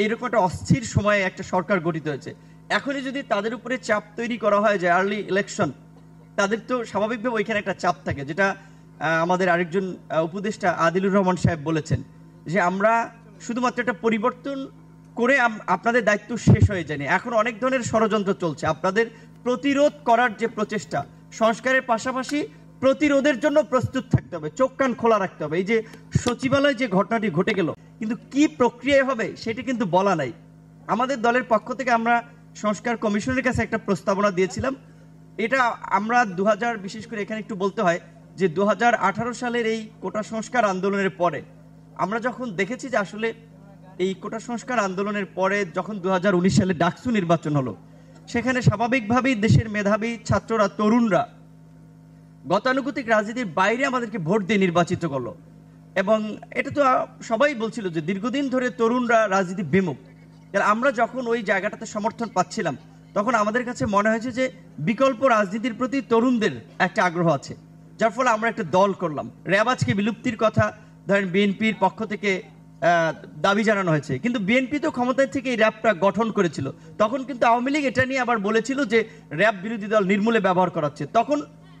এরকম একটা অস্থির সময়ে একটা সরকার গঠিত হয়েছে। এখনই যদি তাদের উপরে চাপ তৈরি করা হয় যে আর্লি ইলেকশন, তাদের তো স্বাভাবিকভাবে ওইখানে একটা চাপ থাকে, যেটা আমাদের আরেকজন উপদেষ্টা আদিলুর রহমান সাহেব বলেছেন যে আমরা শুধুমাত্র একটা পরিবর্তন করে আপনাদের দায়িত্ব শেষ হয়ে যায়নি, এখন অনেক ধরনের ষড়যন্ত্র চলছে। আপনাদের প্রতিরোধ করার যে প্রচেষ্টা, সংস্কারের পাশাপাশি প্রতিরোধের জন্য প্রস্তুত থাকতে হবে, চোখ কান খোলা রাখতে হবে। এই যে সচিবালয়ে যে ঘটনাটি ঘটে গেল, কিন্তু কি প্রক্রিয়ায় হবে সেটি কিন্তু বলা নাই। আমাদের দলের পক্ষ থেকে আমরা সংস্কার কমিশনের কাছে একটা প্রস্তাবনা দিয়েছিলাম। এটা আমরা বিশেষ করে এখানে একটু বলতে হয় যে 2018 সালের এই কোটা সংস্কার আন্দোলনের পরে আমরা যখন দেখেছি যে আসলে এই কোটা সংস্কার আন্দোলনের পরে যখন 2019 সালে ডাকসু নির্বাচন হলো, সেখানে স্বাভাবিকভাবেই দেশের মেধাবী ছাত্ররা, তরুণরা গতানুগতিক রাজনীতির বাইরে আমাদেরকে ভোট দিয়ে নির্বাচিত করলো। এবং এটা তো সবাই বলছিল যে দীর্ঘদিন ধরে তরুণরা রাজনীতি বিমুখ। আমরা যখন ওই জায়গাটাতে সমর্থন পাচ্ছিলাম, তখন আমাদের কাছে মনে হয়েছে যে বিকল্প রাজনীতির প্রতি তরুণদের একটা আগ্রহ আছে, যার ফলে আমরা একটা দল করলাম। র্যাব আজকে বিলুপ্তির কথা ধরেন বিএনপির পক্ষ থেকে দাবি জানানো হয়েছে, কিন্তু বিএনপি তো ক্ষমতায় থেকে এই র্যাবটা গঠন করেছিল। তখন কিন্তু আওয়ামী লীগ এটা নিয়ে আবার বলেছিল যে র্যাব বিরোধী দল নির্মূলে ব্যবহার করাচ্ছে, তখন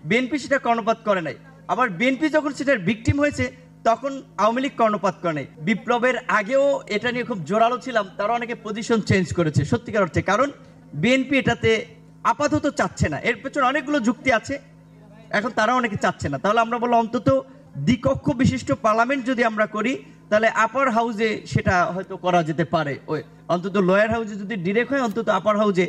বিএনপি সেটা কর্ণপাত করে নাই। আবার বিএনপি যখন সেটার ভিকটিম হয়েছে, তখন আওয়ামী লীগ কর্ণপাত করে নাই। বিপ্লবের আগেও এটা নিয়ে খুব জোরালো ছিলাম, তারা অনেকে পজিশন চেঞ্জ করেছে সত্যিকার অর্থে, কারণ বিএনপি এটাতে আপাতত চাচ্ছে না। এর পেছনে অনেকগুলো যুক্তি আছে, এখন তারা অনেকে চাচ্ছে না। তাহলে আমরা বললাম অন্তত দ্বিকক্ষ বিশিষ্ট পার্লামেন্ট যদি আমরা করি, তাহলে আপার হাউজে সেটা হয়তো করা যেতে পারে। ওই অন্তত লোয়ার হাউজে যদি ডিরেক্ট হয়, অন্তত আপার হাউজে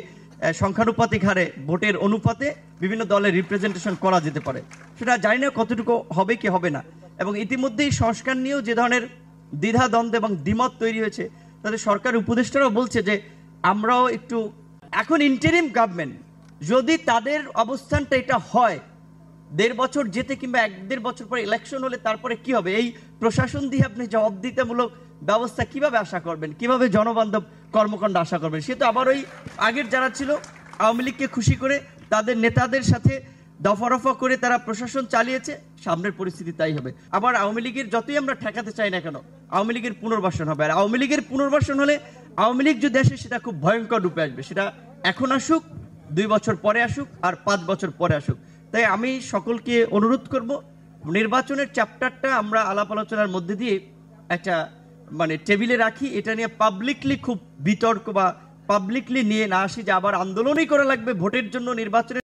সংখ্যানুপাতিক হারে ভোটের অনুপাতে বিভিন্ন দলের রিপ্রেজেন্টেশন করা যেতে পারে। সেটা জানি না কতটুকু হবে কি হবে না। এবং ইতিমধ্যেই সংস্কার নিয়েও যে ধরনের দ্বিধা দ্বন্দ্ব এবং দ্বিমত তৈরি হয়েছে, তাদের সরকার উপদেষ্টারাও বলছে যে আমরাও একটু এখন ইন্টারিম গভর্নমেন্ট, যদি তাদের অবস্থানটা এটা হয় 1.5 বছর যেতে কিংবা 1-1.5 বছর পরে ইলেকশন হলে তারপরে কি হবে, এই প্রশাসন দিয়ে আপনি জবাবদিহিতামূলক ব্যবস্থা কিভাবে আশা করবেন, কিভাবে জনবান্ধব কর্মকাণ্ড আশা করবেন? সে তো আবার ওই আগের যারা ছিল আওয়ামী লীগকে খুশি করে তাদের নেতাদের সাথে দফা করে তারা প্রশাসন চালিয়েছে, সামনের পরিস্থিতি তাই হবে। আবার আওয়ামী লীগের যতই আমরা ঠেকাতে চাই না কেন, আওয়ামী লীগের পুনর্বাসন হবে। আর আওয়ামী লীগের পুনর্বাসন হলে আওয়ামী লীগ যদি আসে, সেটা খুব ভয়ঙ্কর রূপে আসবে। সেটা এখন আসুক, 2 বছর পরে আসুক, আর 5 বছর পরে আসুক। তাই আমি সকলকে অনুরোধ করব, নির্বাচনের চ্যাপ্টারটা আমরা আলাপ আলোচনার মধ্যে দিয়ে একটা টেবিলে রাখি। এটা নিয়ে পাবলিকলি খুব বিতর্ক বা পাবলিকলি নিয়ে না আসি যে আবার আন্দোলনই করা লাগবে ভোটের জন্য, নির্বাচনের